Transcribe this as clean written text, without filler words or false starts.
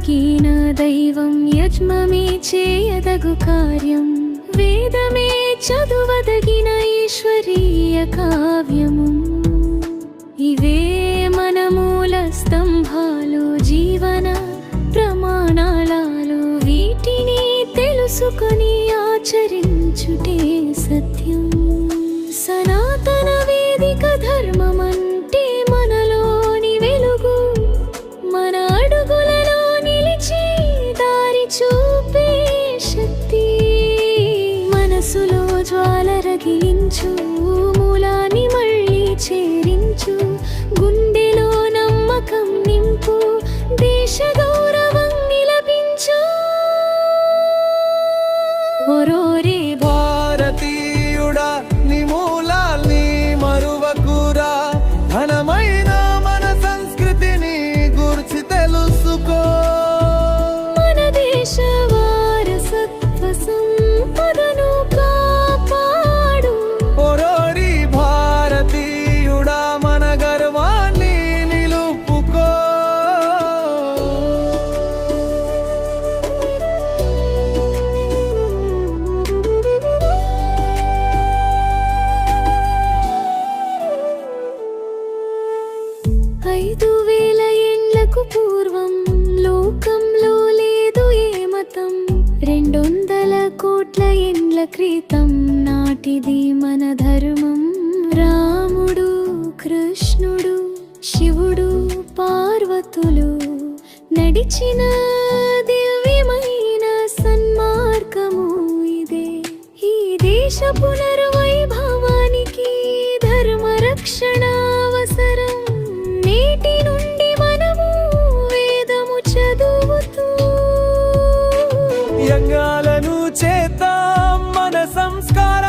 కలిగిన దైవం యజ్ఞమే చేయదగు కార్యం వేదమే చదువదగిన ఈశ్వరీయ కావ్యము ఇవే మన మూల స్తంభాలు జీవన ప్రమాణాలు వీటిని తెలుసుకొని ఆచరించుటే సత్యం సనాతన వేదిక ధర్మమంటే మనలోని వెలుగు మన అడుగులలో నిలిచి దారి చూపే శక్తి మనసులో జ్వాల రగిలించు మూలాన్ని మళ్ళీ చేరించు గుండెలో నమ్మకం నింపు దేశ గౌరవం నిలపించు ఓరోరే భారతీయుడా నీ మూలాల్ని మరువకురా ఘనమైన మన సంస్కృతిని గురించి తెలుసుకో మన దేశ వారసత్వ సంపదను కాపాడు ఓరోరి భారతీయుడా మన గర్వాన్ని నిలుపుకో ఐదు వేల ఏండ్లకు పూర్వం లోకంలో లేదు ఏ మతం 200 కోట్ల ఏండ్ల క్రితం నాటిది మన ధర్మం రాముడు కృష్ణుడు శివుడు పార్వతులు నడిచిన దివ్యమైన సన్మార్గము ఇదే ఈ దేశ పునర్వైభవానికి ధర్మ రక్షణ అవసరం నేటి నుండి మనము వేదము చదువుతూ యంగాలను చేద్దాం మన సంస్కార